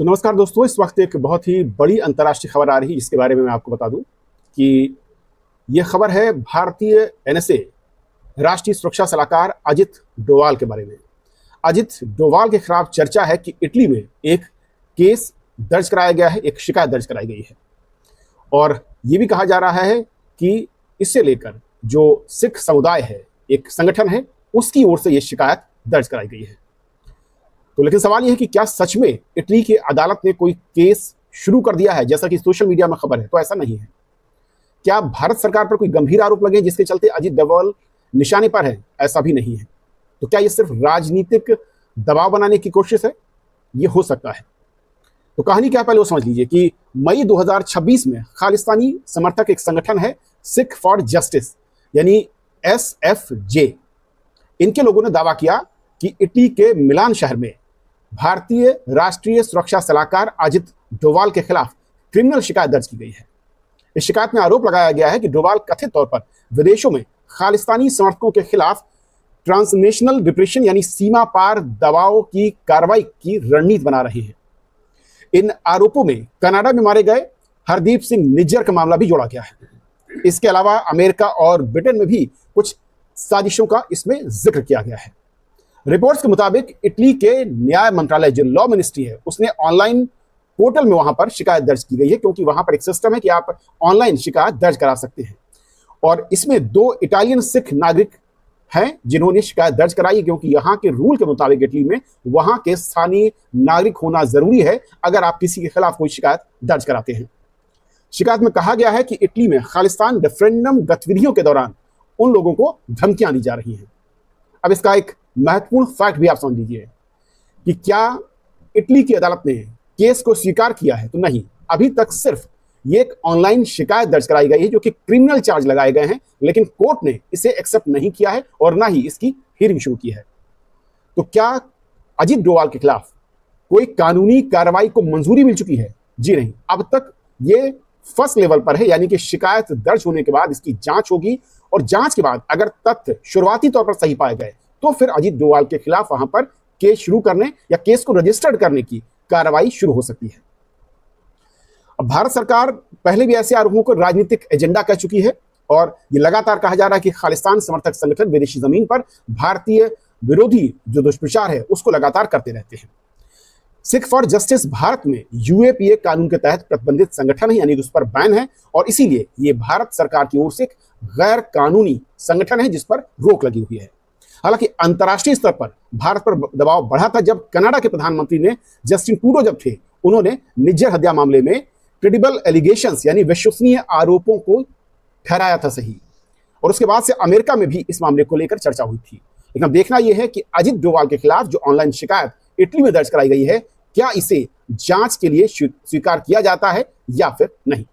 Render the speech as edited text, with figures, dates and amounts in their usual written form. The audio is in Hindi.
तो नमस्कार दोस्तों, इस वक्त एक बहुत ही बड़ी अंतर्राष्ट्रीय खबर आ रही है जिसके बारे में मैं आपको बता दूं कि यह खबर है भारतीय एनएसए राष्ट्रीय सुरक्षा सलाहकार अजित डोवाल के बारे में। अजित डोवाल के खिलाफ चर्चा है कि इटली में एक केस दर्ज कराया गया है, एक शिकायत दर्ज कराई गई है और ये भी कहा जा रहा है कि इससे लेकर जो सिख समुदाय है, एक संगठन है, उसकी ओर से यह शिकायत दर्ज कराई गई है। तो लेकिन सवाल यह है कि क्या सच में इटली की अदालत ने कोई केस शुरू कर दिया है, जैसा कि सोशल मीडिया में खबर है? तो ऐसा नहीं है। क्या भारत सरकार पर कोई गंभीर आरोप लगे जिसके चलते अजित डोवाल निशाने पर है? ऐसा भी नहीं है। तो क्या यह सिर्फ राजनीतिक दबाव बनाने की कोशिश है? यह हो सकता है। तो कहानी क्या, पहले वो समझ लीजिए कि मई 2026 में खालिस्तानी समर्थक एक संगठन है सिख फॉर जस्टिस यानी SFJ, इनके लोगों ने दावा किया कि इटली के मिलान शहर में भारतीय राष्ट्रीय सुरक्षा सलाहकार अजित डोवाल के खिलाफ क्रिमिनल शिकायत दर्ज की गई है। इस शिकायत में आरोप लगाया गया है कि डोवाल कथित तौर पर विदेशों में खालिस्तानी समर्थकों के खिलाफ ट्रांसनेशनल डिप्रेशन यानी सीमा पार दबाव की कार्रवाई की रणनीति बना रहे हैं। इन आरोपों में कनाडा में मारे गए हरदीप सिंह निज्जर का मामला भी जोड़ा गया है। इसके अलावा अमेरिका और ब्रिटेन में भी कुछ साजिशों का इसमें जिक्र किया गया है। रिपोर्ट्स के मुताबिक इटली के न्याय मंत्रालय, जो लॉ मिनिस्ट्री है, उसने ऑनलाइन पोर्टल में वहां पर शिकायत दर्ज की गई है, क्योंकि वहां पर एक सिस्टम है कि आप ऑनलाइन शिकायत दर्ज करा सकते हैं। और इसमें 2 इटालियन सिख नागरिक हैं जिन्होंने शिकायत दर्ज कराई है, क्योंकि यहाँ के रूल के मुताबिक इटली में वहां के स्थानीय नागरिक होना जरूरी है अगर आप किसी के खिलाफ कोई शिकायत दर्ज कराते हैं। शिकायत में कहा गया है कि इटली में खालिस्तान रेफरेंडम गतिविधियों के दौरान उन लोगों को धमकियां दी जा रही हैं। अब इसका एक महत्वपूर्ण फैक्ट भी आप समझ लीजिए कि क्या इटली की अदालत ने केस को स्वीकार किया है? तो नहीं, अभी तक सिर्फ ये एक ऑनलाइन शिकायत दर्ज कराई गई है जो कि क्रिमिनल चार्ज लगाए गए हैं, लेकिन कोर्ट ने इसे एक्सेप्ट नहीं किया है और ना ही इसकी हियरिंग शुरू की है। तो क्या अजित डोवाल के खिलाफ कोई कानूनी कार्रवाई को मंजूरी मिल चुकी है? जी नहीं, अब तक ये फर्स्ट लेवल पर है, यानी कि शिकायत दर्ज होने के बाद इसकी जांच होगी और जांच के बाद अगर तथ्य शुरुआती तौर पर सही पाए गए तो फिर अजित डोवाल के खिलाफ वहां पर केस शुरू करने या केस को रजिस्टर्ड करने की कार्रवाई शुरू हो सकती है। अब भारत सरकार पहले भी ऐसे आरोपों को राजनीतिक एजेंडा कह चुकी है और ये लगातार कहा जा रहा है कि खालिस्तान समर्थक संगठन विदेशी जमीन पर भारतीय विरोधी जो दुष्प्रचार है उसको लगातार करते रहते हैं। सिख फॉर जस्टिस भारत में UAPA कानून के तहत प्रतिबंधित संगठन है, यानी उस पर बैन है और इसीलिए ये भारत सरकार की ओर से एक गैर कानूनी संगठन है जिस पर रोक लगी हुई है। हालांकि अंतर्राष्ट्रीय स्तर पर भारत पर दबाव बढ़ा था जब कनाडा के प्रधानमंत्री ने जस्टिन ट्रूडो जब थे, उन्होंने निज्जर हत्या मामले में क्रेडिबल एलिगेशंस यानी विश्वसनीय आरोपों को ठहराया था सही, और उसके बाद से अमेरिका में भी इस मामले को लेकर चर्चा हुई थी। लेकिन अब देखना यह है कि अजित डोवाल के खिलाफ जो ऑनलाइन शिकायत इटली में दर्ज कराई गई है, क्या इसे जांच के लिए स्वीकार किया जाता है या फिर नहीं।